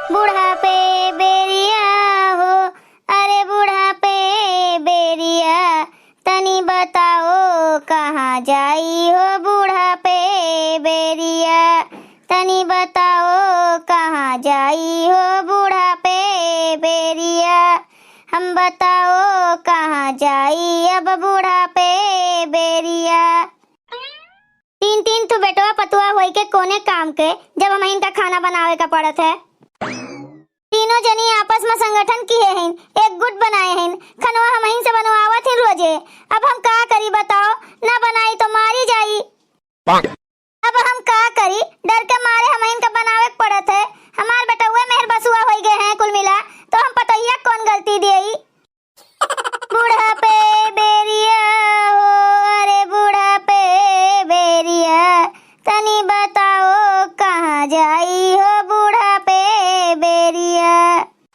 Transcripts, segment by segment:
बूढ़ा पे बेरिया हो, अरे बूढ़ा पे बेरिया, तनी बताओ कहाँ जाई हो बूढ़ा पे बेरिया, तनी बताओ कहाँ जाई हो बूढ़ा पे बेरिया, हम बताओ कहाँ जाई अब बूढ़ा पे बेरिया। तीन तीन तो बेटवा पतुआ होई के कोने काम के, जब हम इनका खाना बनावे का पड़त है। तीनों जनी आपस में संगठन किए हैं, एक गुट बनाए हैं, खनवा हम ही से बनवावत हैं रोजे। अब हम का करी बताओ, ना बनाई तो मारी जाई। अब हम का करी, डर के मारे हम इनका बनावे के पड़त है। हमार बेटवा मेहर बसुआ हो गए हैं कुल मिला, तो हम पतैया कौन गलती दिए। बूढ़ा पे बेरिया हो, अरे बूढ़ा पे बेरिया, तनी बताओ कहाँ जाई हो बूढ़ा पे बेरिया।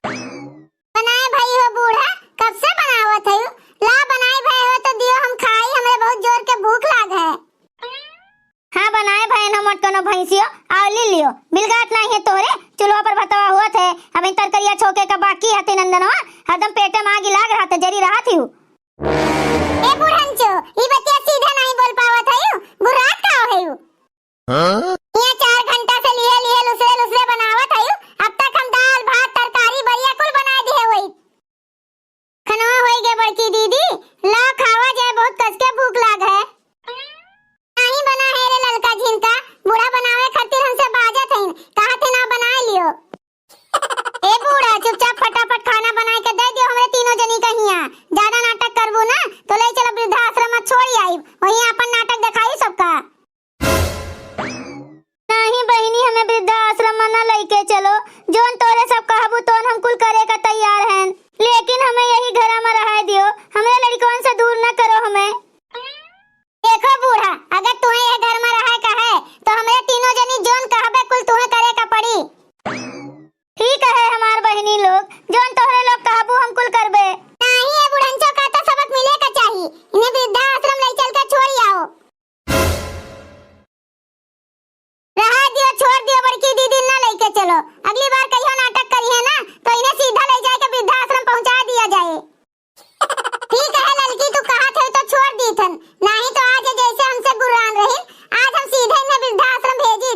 बनाए भाई हो बूढ़ा, कब से बनावत है? ला बनाए भाई हो तो दियो हम खाई, हमें बहुत जोर के भूख लाग है। हाँ बनाए भाई न मोटकनो भैंसियो, आओ ले लियो। बिलगाट नहीं है तोरे, चूल्हा पर भतवा हुआ थे, अभी तरकरिया छोके का बाकी है नंदनवा, हरदम पेटे में आग लाग रहा था, जरी रहा थी। ए बुढ़ंचो, ई बतिया सीधा नहीं बोल पावत है, बुढ़ात का है यू? हां ये 4 घंटा से लिए लिए लुसरे बनावत है, अब तक हम दाल भात तरकारी बढ़िया कुल बना दिए होई। खनवा होई गे बड़की दीदी, ला खावा जाए, बहुत कस के भूख लाग है। नहीं बना है रे ललका झिनका, बूढ़ा बनावे खातिर हमसे बाजत है, कहा थे ना बना लियो। ए बूढ़ा चुपचाप फटाफट खाना बना के दे दियो हमरे तीनों जनी कहिया। ज्यादा नाटक करबू ना तो ले चलो वृद्धाश्रम में छोड़ी आई, वहीं अपन नाटक दिखाई सबका। नहीं बहनी, हमें वृद्धाश्रम में न लेके चलो, जोन तोरे सब कहबू तोन हम कुल करे का तैयार हैं, लेकिन हमें यही घर में रह दियो, हमरे लड़कों से दूर न करो हमें। देखो बूढ़ा, अगर तुम्हें ये घर में रहे का है तो हमरे तीनों जनी जोन कहबे कुल तुम्हें करे का पड़ी। ठीक है हमार बहनी लोग, जोन तोहरे लोग कहबू हम कुल करबे। नहीं ये बुढ़ंचो का तो सबक मिले का चाहिए, इन्हें वृद्धाश्रम ले चल के छोड़ी आओ। रहा दियो, छोड़ दियो बड़की दीदी, ना लेके चलो, अगली बार कहियो नाटक करी है ना तो इन्हें सीधा ले जाके वृद्धाश्रम पहुंचा दिया जाए। ठीक है ललकी, तू कहा थे तो छोड़ दी थन, नहीं तो आज जैसे हमसे गुर्रान रही, आज हम सीधे इन्हें वृद्धाश्रम भेजी।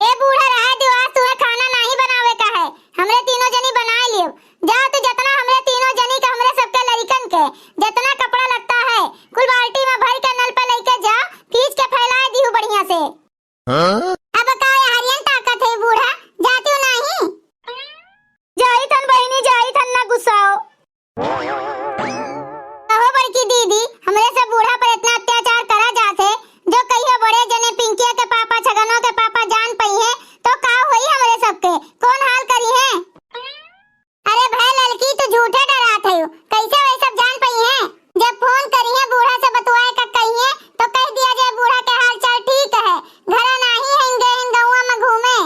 ए बूढ़ा रहा दियो, आज तुम्हें खाना नहीं बनावे का है, हमरे तीनों जनी बना लियो। जाओ तू जितना हमरे तीनों जनी का हमरे सबके लड़कन के जितना कपड़ा लगता है कुल बाल्टी में भर के नल पे लेके जाओ, खींच के फैला दियो बढ़िया से। अब का हरियन ताकत है बूढ़ा, जाती हो नहीं? जाई थन बहनी, जाई थन, ना गुस्साओ। कहो बड़की दीदी, हमरे से बूढ़ा पर इतना अत्याचार करा जाते, जो कहियो बड़े जने पिंकिया के पापा छगनों के पापा जान पई है तो का होई हमरे सबके, कौन हाल करी है? अरे भाई ललकी, तू झूठे डरात है, कैसे वे सब जान पई है? जब फोन करी है बूढ़ा से बतवाए का कही है तो कह दिया जाए बूढ़ा के हाल चाल ठीक है, घर नहीं है इन गौवा में घूमे।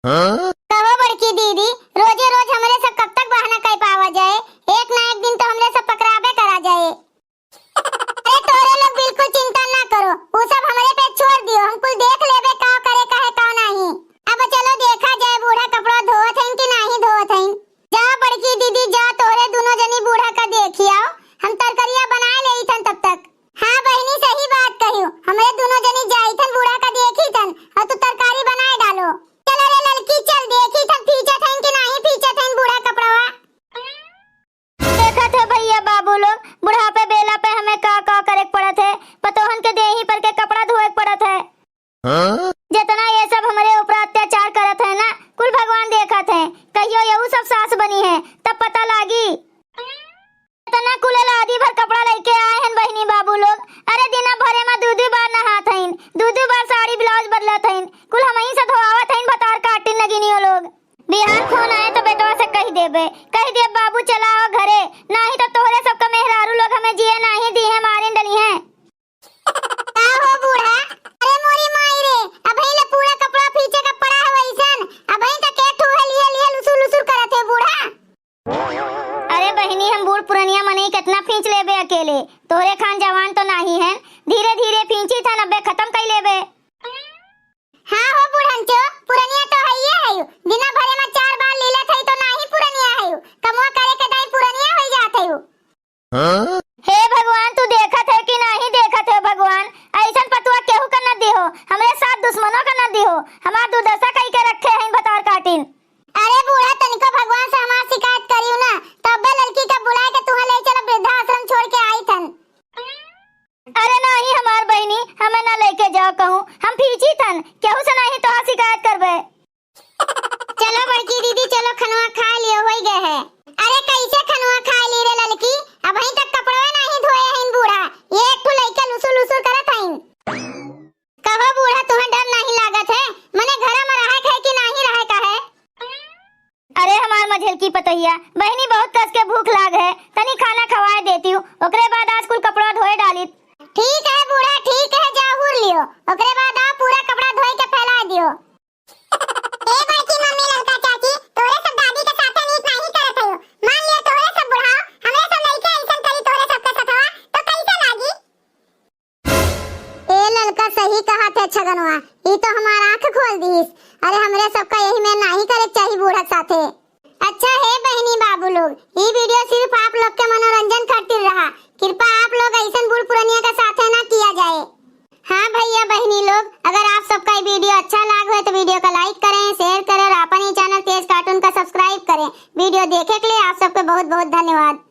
कहो बड़की दीदी, रोजे रोज हमरे से कब तक बहाना कह पावा जाए, एक ना एक दिन तो हमरे से पकड़ाबे करा जाए। अरे तोरे लोग बिल्कुल चिंता ना करो, वो सब हमरे पे छोड़ दियो, हम कुल देख लेबे का करे का है का नहीं। अब चलो देखा जाए बूढ़ा कपड़ा धोत है कि नहीं धोत है। जा बड़की दीदी जा, तोरे दोनों जनी बूढ़ा का देखी आओ, हम तरकरिया बना लेई थन तब तक। हाँ बहनी सही बात कहियो, हमरे दोनों जनी जाई थन बूढ़ा का देखी थन और तू तरकारी बनाए डालो। चल रे लड़की चल, देखी थन फीचत है कि नहीं फीचत है बूढ़ा दशा कई के रखे हैं बतार काटिन। अरे बूढ़ा तनिको भगवान से हमार शिकायत करियो ना, तब लड़की का बुलाए के तुहा ले चलो वृद्धा आश्रम छोड़ के आई थन। अरे नहीं हमार बहनी, हमें ना लेके जाओ कहूँ, हम फीची थन, केहू से नहीं तो शिकायत करबे। चलो बड़की दीदी चलो, खनवा खा लियो होई गए है। अरे कैसे खनवा खा ली रे लड़की, अब अभी तक कपड़े नहीं धोए हैं बूढ़ा, ये एक ठो लइका लुसु लुसु करत हईन। कहो बूढ़ा तुम्हें डर नहीं लागत है, मने घर में रहे है कि नहीं रहे का है? अरे हमार मझेल की पतैया बहनी बहुत कस के भूख लाग है, तनी खाना खवाए देती हूँ, ओकरे बाद आज कुल कपड़ा धोए डाली। ठीक है बूढ़ा ठीक है, जा हुर लियो, ओकरे बाद आ पूरा कपड़ा धोए के फैला दियो। ए बड़की मम्मी लड़का चाची, तोरे सब दादी के साथे नीत नहीं करत हयो, मान लियो तोरे सब बुढ़ाओ हमरे सब लइके ऐसन करी तोरे सब के साथवा तो कैसे लागी? ए लड़का सही कहा थे छगनवा, ई तो हमार आंख खोल दीस। अरे हमरे सबका यही में नहीं करे चाहिए बूढ़ा साथे। अच्छा है बहनी बाबू लोग, ये वीडियो सिर्फ आप लोग के मनोरंजन खातिर रहा, कृपया आप लोग ऐसा बूढ़ पुरानिया के साथे ना किया जाए। हाँ भैया बहनी लोग, अगर आप सबका ये वीडियो अच्छा लगा हो तो वीडियो को लाइक करें, शेयर करें और अपने चैनल तेज कार्टून का सब्सक्राइब करें। वीडियो देखे के लिए आप सबको बहुत बहुत धन्यवाद।